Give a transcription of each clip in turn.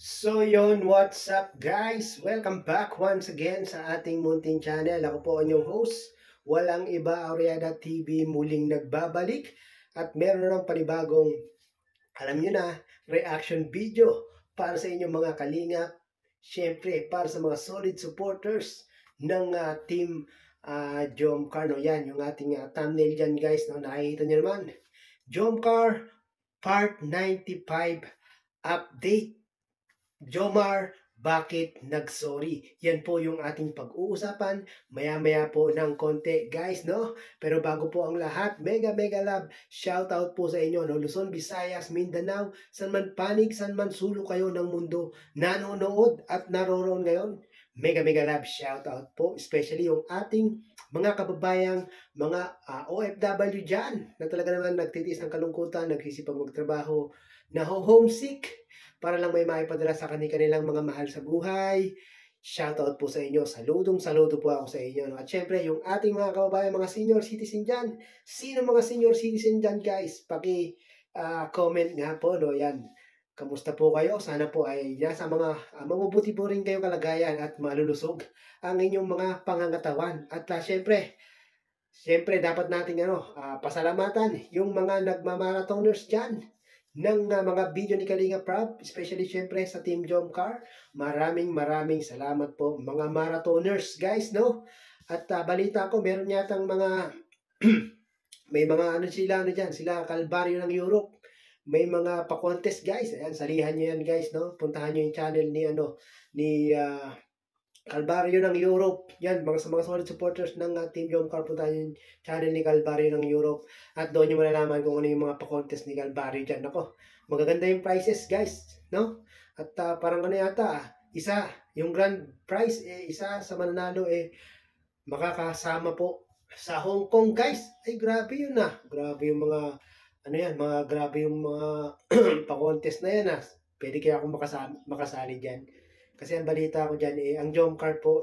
So yun, what's up guys? Welcome back once again sa ating munting channel. Ako po ang inyong host, walang iba, Aureada TV, muling nagbabalik. At meron ng panibagong, alam nyo na, reaction video para sa inyong mga kalingap. Siyempre, para sa mga solid supporters ng team Jomcar. No? Yan, yung ating thumbnail dyan guys. No? Nakikita nyo naman. Jomcar Part 95 Update. Jomar, bakit nagsorry? Yan po yung ating pag-uusapan maya-maya po ng konti guys, no? Pero bago po ang lahat, mega love, shout out po sa inyo, no? Luzon, Visayas, Mindanao, san man panig, san man sulok kayo ng mundo, nanonood at naroroon ngayon. Mega love, shout out po, especially yung ating mga kababayang, mga OFW dyan, na talaga naman nagtitiis ng kalungkutan, nagsisipag magtrabaho, na homesick, para lang may maipadala sa kanilang mga mahal sa buhay. Shoutout po sa inyo. Saludo po ako sa inyo. No? At syempre, yung ating mga kababayan, mga senior citizen dyan. Sino mga senior citizen dyan, guys? Comment nga po, no? Yan. Kamusta po kayo? Sana po ay nasa mga mabubuti po rin kayong kalagayan at malulusog ang inyong mga pangangatawan. At syempre, dapat nating pasalamatan yung mga nagmamarathoners dyan ng mga video ni Kalinga Prab, especially syempre sa Team Jomcar. Maraming salamat po mga marathoners guys, no? At balita ko meron yatang mga may mga sila Kalbaryo ng Europe. May mga pa-contest guys. Ayan, salihan niyo yan guys, no? Puntahan niyo yung channel ni Kalbaryo ng Europe. Yan, sa mga solid supporters ng Team Jomcar, punta yung channel ni Kalbaryo ng Europe. At doon nyo malalaman kung ano yung mga pa-contest ni Kalbaryo dyan. Ako, magaganda yung prizes, guys. No? At parang yung grand prize, isa sa mananalo, makakasama po sa Hong Kong, guys. Ay, grabe yun Grabe yung mga, grabe yung mga pa-contest na yan Pwede kaya akong makasali dyan. Kasi ang balita ko dyan, ang Jomcar po,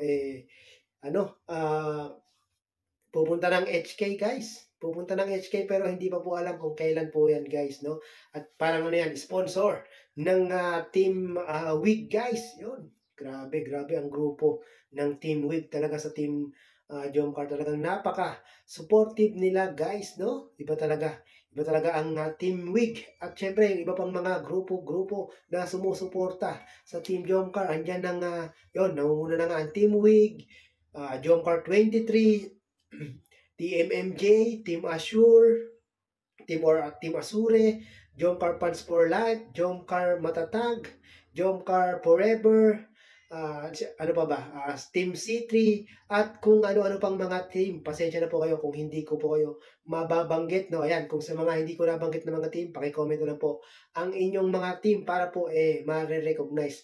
pupunta ng HK, guys. Pupunta ng HK pero hindi pa po alam kung kailan po yan, guys, no? At parang sponsor ng Team WIG, guys. Yun. Grabe ang grupo ng Team WIG talaga sa Team Jomcar. Talagang napaka-supportive nila, guys, no? Iba talaga ang Team WIG. At syempre, yung iba pang mga grupo na sumusuporta sa Team Jomcar. Andyan nangunguna na nga ang Team WIG, Jomcar 23, TMMJ, Team Assure, Team Asure, Jomcar Fans for Life, Jomcar Matatag, Jomcar Forever, Team C3, at kung ano-ano pang mga team. Pasensya na po kayo kung hindi ko po kayo mababanggit, no? Ayan, kung sa mga hindi ko nabanggit na mga team, paki-comment na lang po ang inyong mga team para po ma-recognize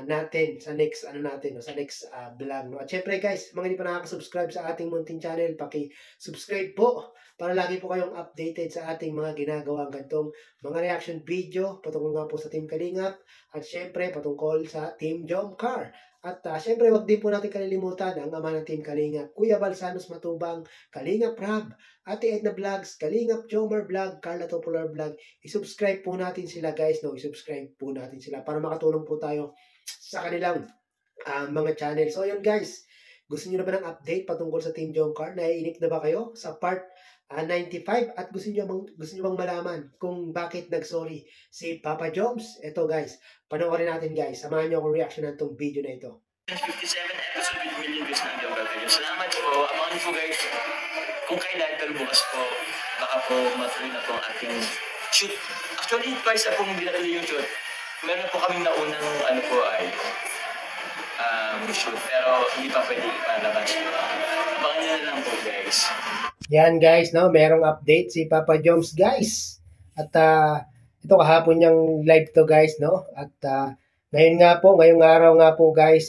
natin sa next sa next vlog, no? At syempre guys, mga hindi pa nakaka-subscribe sa ating munting channel, paki-subscribe po para lagi po kayong updated sa ating mga ginagawang gantong mga reaction video patungkol nga po sa Team Kalingap at syempre patungkol sa Team Jomcar. At syempre wag din po natin kalilimutan ang ama ng Team Kalingap, Kuya Balsanos Matubang, Kalingap Rab, Ate Edna Vlogs, Kalingap Jomar Vlog, Carla Topolar Vlog. I-subscribe po natin sila guys, no? I-subscribe po natin sila para makatulong po tayo sa kanilang mga channel. So yun guys, gusto niyo na ba ng update patungkol sa Team Jomcar? Naiinip na ba kayo sa part 95 at gusto niyo bang malaman kung bakit nagsorry si Papa Joms? Ito guys, panoorin natin guys. Samahan niyo akong reaction ng tong video na ito. 57 episode with million views ng Jomcar video. Salamat po. Abangan po guys. Kung kailan, pero bukas po, baka po matuloy na po ang ating shoot. Actually, twice na pong binatuloy yung shoot. Meron po kaming naunang shoot, pero hindi pa pwede ipalabas. Abangan nyo na lang po guys. Yan guys, no, merong update si Papa Joms guys. At ito kahapon yung live to guys, no. At ngayong araw nga po guys,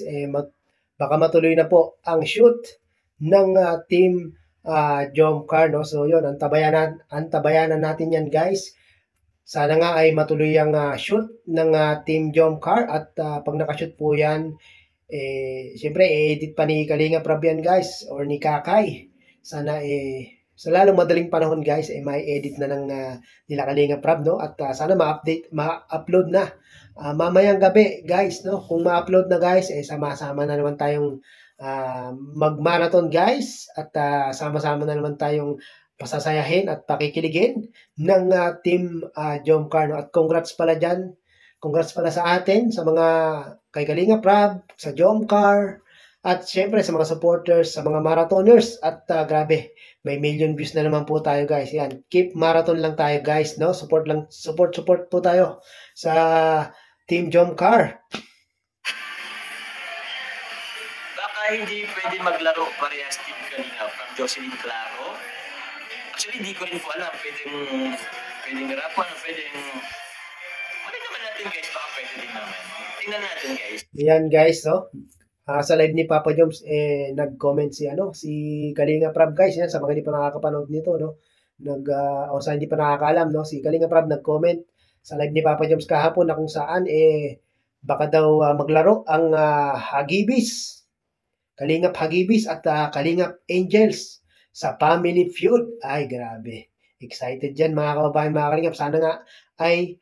baka matuloy na po ang shoot ng Team Jomcar, no. So yun, antabayanan natin yan guys. Sana nga ay matuloy ang shoot ng Team Jomcar at pag nakashoot po yan, siyempre edit pa ni Kalinga Prab yan guys or ni Kakay. Sana sa lalong madaling panahon guys, may edit na ng nila Kalinga Prab, no? At sana ma-upload na. Mamayang gabi guys, no? Kung ma-upload na guys, sama-sama na naman tayong mag-marathon guys. At sama-sama na naman tayong pasasayahin at pakikiligin ng Team Jomcar, no? At congrats pala dyan. Congrats pala sa atin, sa mga kay Kalinga Prab, sa Jomcar, at syempre sa mga supporters, sa mga marathoners. At grabe, may million views na naman po tayo guys. Yan, keep marathon lang tayo guys, no? Support po tayo sa Team Jomcar. Baka hindi pwede maglaro parehas Team Kalinga from Jocelyn Claro. Actually, di ko rin po alam. Pwedeng rapan, pwedeng... Wala naman natin guys, baka pwede din naman. Tingnan natin guys. Yan guys, no? Sa live ni Papa Joms, nag-comment si Kalinga Prab guys. Yan, sa mga hindi pa nakakapanood nito, no? O sa hindi pa nakakaalam, no? Si Kalinga Prab nag-comment sa live ni Papa Joms kahapon na kung saan, baka daw maglaro ang Hagibis. Kalingap Hagibis at Kalingap Angels sa Family Feud. Ay, grabe. Excited dyan mga kababayan, mga Kalingap. Sana nga ay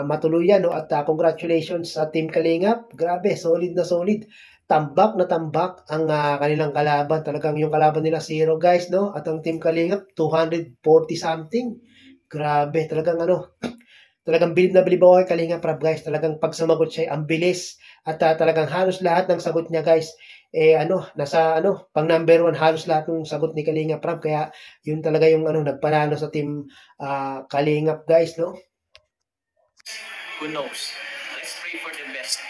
matuluyan, no? At congratulations sa Team Kalingap. Grabe, solid na solid. Tambak na tambak ang kanilang kalaban. Talagang yung kalaban nila 0 guys, no? At ang Team Kalingap 240 something. Grabe, talagang bilib na bilib ako kay Kalinga Prab guys. Talagang pag sumagot siya, ang bilis. At talagang halos lahat ng sagot niya guys, pang number 1 halos lahat ng sagot ni Kalinga Prab. Kaya yun talaga yung nagpanalo sa Team Kalingap guys, no? Who knows? Let's pray for the best.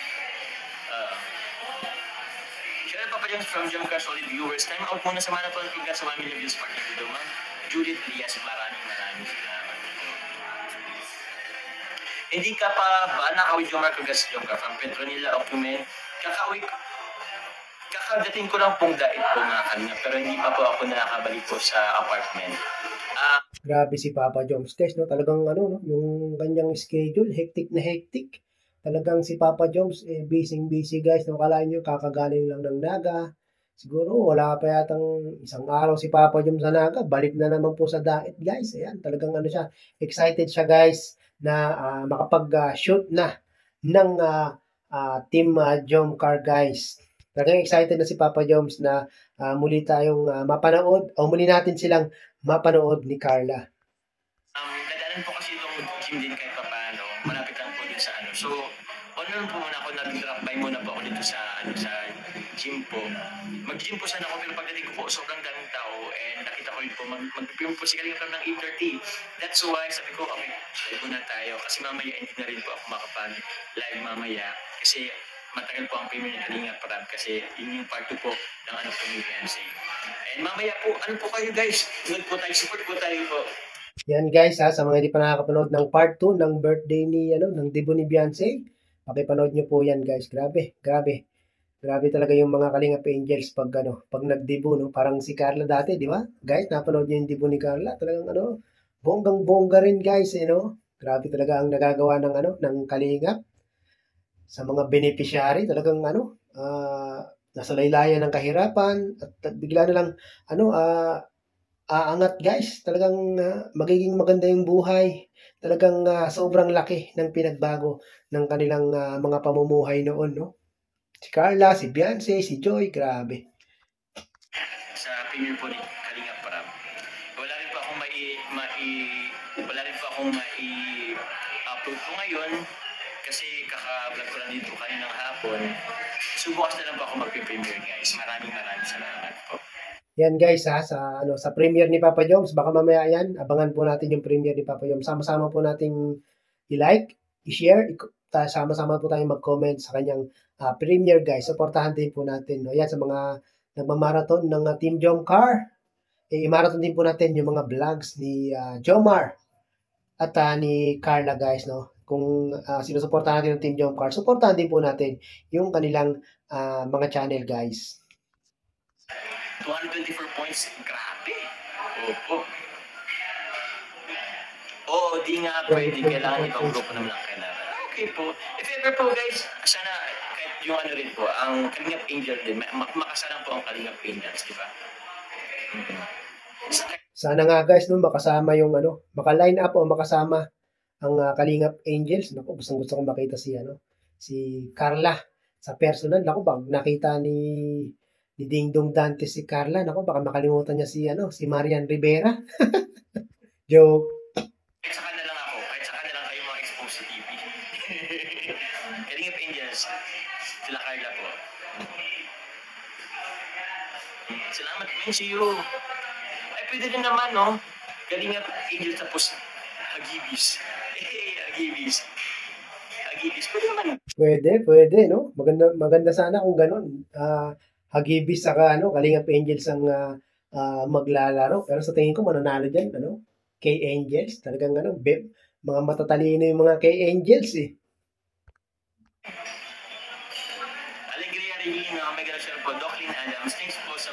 Shoutout Papa Joms from Jomcar Solid Viewers. Time out muna sa marathon. Congrats sa 1 million views partner video, ma'am. Judith Diaz, maraming salamat. Hindi ka pa ba nakawid Jomcar Congrats Jomcar from Petronila Ocumen? Kakadating ko lang pong dait po mga kanina, pero hindi pa po ako nakabalik po sa apartment. Grabe si Papa Joms guys, no? Talagang no? Yung kanyang schedule, hectic na hectic. Talagang si Papa Joms, busy guys. No? Kalahin nyo, kakagaling lang ng Naga. Siguro, wala pa yatang isang araw si Papa Joms sa Naga. Balik na naman po sa diet guys. Ayan, talagang siya. Excited siya guys na makapag-shoot na ng Team Jomcar guys. Talagang excited na si Papa Joms na muli tayong mapanood o muli natin silang mapanood ni Carla. Dadaanan po kasi itong gym din kahit papaano. Malapit lang po din sa So, online po muna ako, nag-drop by muna po ako dito sa gym po. Mag-gym po sana ako, pero pagdating ko po, sobrang daming tao. And nakita ko yun po, mag-film po si Kalinga Prab ng 8:30. That's why, sabi ko, okay, live muna tayo. Kasi mamaya, hindi na rin po ako makapag-live mamaya. Kasi matagal po ang premiere ni Kalinga Prab kasi yun yung part 2 po ng po ni Beyonce. And mamaya po, po kayo guys? Nood po tayo, support po tayo po. Yan guys sa mga hindi pa nakakapanood ng part 2 ng birthday ng debut ni Beyonce. Pakipanood niyo po yan guys. Grabe. Grabe talaga yung mga Kalingap Angels pag nag-debut, no? Parang si Carla dati, di ba? Guys, napanood niyo yung debut ni Carla. Talagang bonggang-bongga rin guys, Grabe talaga ang nagagawa ng Kalingap sa mga beneficiary. Talagang nasa laylayan ng kahirapan at bigla na lang aangat guys. Talagang magiging maganda yung buhay. Talagang sobrang laki ng pinagbago ng kanilang mga pamumuhay noon, no? Si Carla, si Beyonce, si Joy, grabe. Sa premiere po ni Kalinga Prab. Wala rin po akong mai-upload po ngayon kasi kaka-vlog ko lang dito kaninang hapon. So bukas na lang po ako mag-premiere guys. Maraming salamat po. Yan guys sa premiere ni Papa Joms, baka mamaya yan, abangan po natin yung premiere ni Papa Joms. Sama-sama po nating i-like, i-share, sama-sama po tayong mag-comment sa kanyang premiere guys. Suportahan din po natin. No? Yan sa mga nagmamarathon ng Team Jomcar. I-marathon din po natin yung mga vlogs ni Jomar at ni Carla guys. No? Kung sinusuportahan natin ng Team Jomcar, suportahan din po natin yung kanilang mga channel guys. 224 points, grabe. Opo. Oo, di nga pwede. Kailangan ibang grupo naman ang kailangan. Okay po. If ever po guys, sana kahit yung rin po, ang Kalingap Angel din, makasarang po ang Kalingap Angels, di ba? Sana nga guys, no, makasama yung ano, maka-line up o makasama ang Kalingap Angels. Naku, gustong-gusto kong makita si ano, si Carla sa personal. Naku, pag nakita ni Dingdong Dante si Carla, naku, baka makalimutan niya si ano, si Marian Rivera. Joke. Kahit saka na lang ako, kahit saka na lang kayo mga expose sa TV. Kalingap Angels, sila Carla po. Salamat men, see you. Ay, pwede rin naman, no? Kalingap Angels tapos Hagibis. Hagibis. Hagibis, pwede naman. Pwede, no? Maganda sana kung ganun. Hagibis saka ano, Kalingap Angels ang maglalaro. Pero sa tingin ko mananalo diyan, ano? K-Angels, talagang ano, mga matatalino yung mga K-Angels eh. Alegria Regina, Mega National po, Doclin Adams, thanks po sa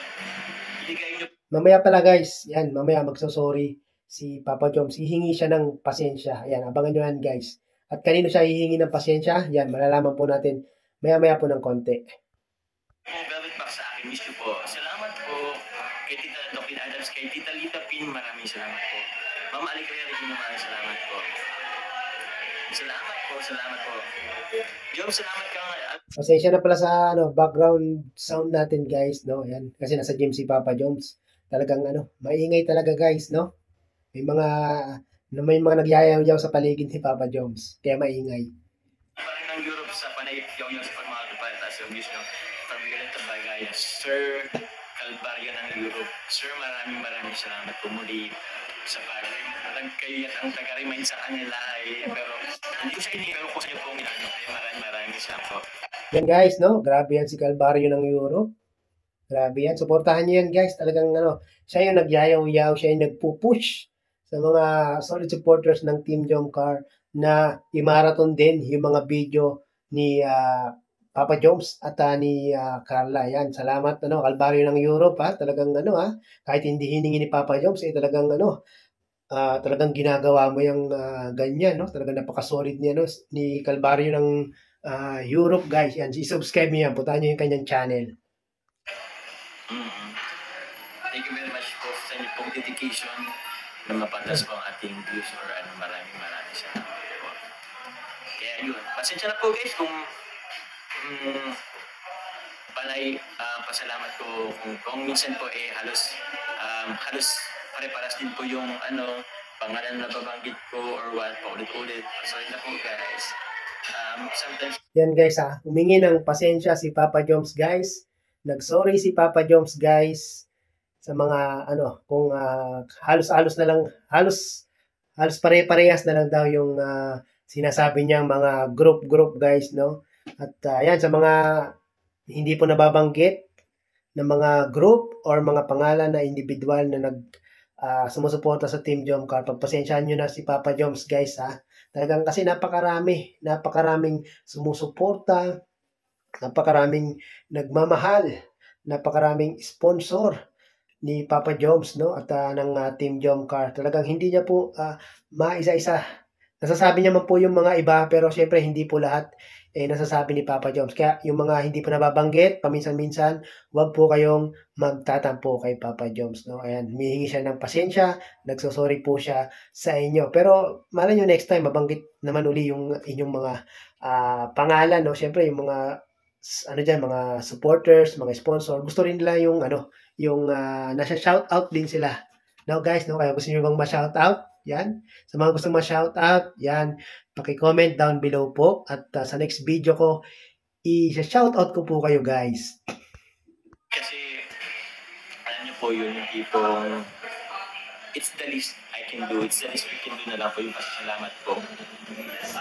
ibigay niyo. Mamaya pala guys, yan, mamaya magsosorry si Papa Joms. Hihingi siya ng pasensya. Ayan, abangan nyo yan guys. At kanino siya hihingi ng pasensya? Yan, malalaman po natin maya-maya po ng konti. Velvet Box sa akin, miss you po. Salamat po kay Tita Doclin Adams, kay Tita Lita Pin, maraming salamat po. Mama Alegria Regina, maraming salamat po. Salamat po. Joms, salamat ka nga. Pasensya na pala sa ano, background sound natin guys, no? Ayan, kasi nasa gym si Papa Joms. Talagang ano, maingay talaga guys, no? May mga nagyayaw-yaw sa paligid ni Papa Joms, kaya maingay. Parang ng Europe sa panay yaw-yaw sa pagmakakapal, tapos yung news nyo, pamigay ng Tabagaya, Sir Calvario ng Europe. Sir, maraming salamat po muli sa pag-rim. Kayo yan ang taga-remind sa kanila eh. Pero hindi ko sa inyo, ko sa inyo po minano. Maraming salamat po. Yan guys, no? Grabe yan si Calvario ng Europe. Grabe yan. Suportahan niyo yan guys. Talagang ano, siya yung nagyayaw-yaw, siya yung nagpupush sa mga solid supporters ng Team Jomcar na i-marathon din yung mga video ni Papa Joms at ni Carla. Yan, salamat ano, Calvario ng Europe ha. Talagang ano ha, kahit hindi hiningi ni Papa Joms, eh talagang ano, talagang ginagawa mo yung ganyan, no? Talagang napaka-solid niya, no? Ni Calvario ng Europe, guys. Yan, i-subscribe niyo yan. Puntahan niyo yung kanyang channel. Thank you very much po sa inyo pong dedication na mapantas po ang ating views or ano, maraming salamat po. Kaya yun, pasensya na po guys kung panay pasalamat ko kung minsan po eh halos pare-paras din po yung ano, pangalan na babanggit ko or what, paulit-ulit. Sorry na po guys. Sometimes... Yan guys ha, humingi ng pasensya si Papa Joms guys. Nag-sorry si Papa Joms guys sa mga ano, kung halos pare-parehas na lang daw yung sinasabi niyang mga group guys, no? At yan, sa mga hindi po nababanggit ng mga group or mga pangalan na individual na sumusuporta sa Team Jomcar, pagpasensyahan nyo na si Papa Joms guys ha. Talagang kasi napakaraming sumusuporta, napakaraming nagmamahal, napakaraming sponsor ni Papa Joms, no? At ng Team Jomcar. Talagang hindi niya po maisa-isa. Nasasabi niya man po yung mga iba, pero syempre hindi po lahat nasasabi ni Papa Joms. Kaya yung mga hindi po nababanggit, paminsan-minsan, wag po kayong magtatampo kay Papa Joms, no? Ayan, humihingi siya ng pasensya, nagsosorry po siya sa inyo. Pero malay nyo next time, mabanggit naman uli yung inyong mga pangalan, no? Syempre yung mga mga supporters, mga sponsor, gusto rin nila yung nasa shoutout din sila. No guys, no? Kaya gusto niyo bang ma-shoutout? Yan. Sa mga gustong ma-shoutout, yan, paki-comment down below po at sa next video ko i-shoutout ko po kayo guys. Kasi alam niyo po yun yung tipong it's the least I can do, it's the least we can do na lang po yung pasasalamat po.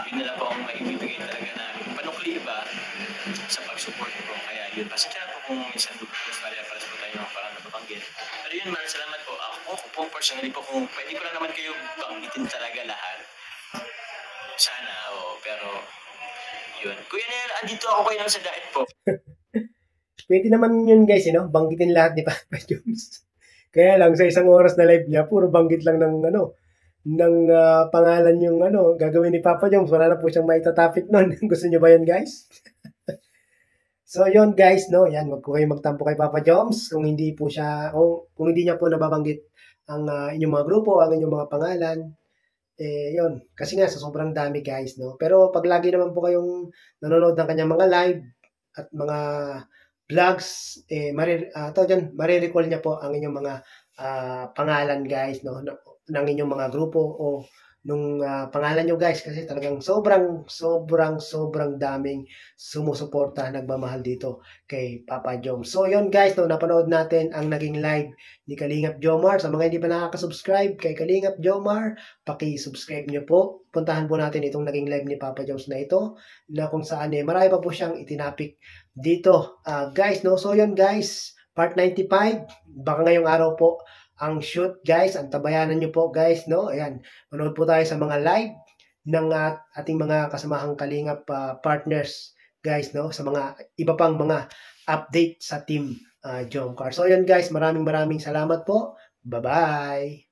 Yun na lang po ang maibibigay talaga na panukli ba sa pag-support po. Kaya yun, pasensya na po kung minsan pares po tayo ng parang napapanggit. Pero yun, maraming salamat po. Ako po personally po, kung pwede ko lang naman kayo banggitin talaga lahat. Sana, pero yun. Kuya Nel, andito ako kayo sa diet po. Pwede naman yun guys, banggitin lahat ni Papa Joms. Kaya lang sa isang oras na live niya, puro banggit lang ng pangalan yung gagawin ni Papa Joms. Wala na po siyang maitatopic nun. Gusto niyo ba yun guys? So yun guys, no, yan, wag po kayo magtampo kay Papa Joms kung hindi niya po nababanggit ang inyong mga grupo, ang inyong mga pangalan. Yun. Kasi nga, sa sobrang dami guys, no? Pero pag lagi naman po kayong nanonood ng kanyang mga live at mga vlogs, marirecall niya po ang inyong mga pangalan guys, no? Ng inyong mga grupo o nung pangalan nyo guys, kasi talagang sobrang daming sumusuporta, nagmamahal dito kay Papa Jom. So yun guys, no, napanood natin ang naging live ni Kalingap Jomar. Sa mga hindi pa nakaka-subscribe kay Kalingap Jomar, paki-subscribe nyo po. Puntahan po natin itong naging live ni Papa Joms na ito, na kung saan marami pa po siyang itinapik dito guys, no. So yun guys, part 95, baka ngayong araw po ang shoot guys, ang tabayanan nyo po guys, no. Ayan, manood po tayo sa mga live ng ating mga kasamahang Kalingap partners guys, no, sa mga iba pang mga update sa team Jomcar. So yun guys, maraming salamat po. Bye-bye!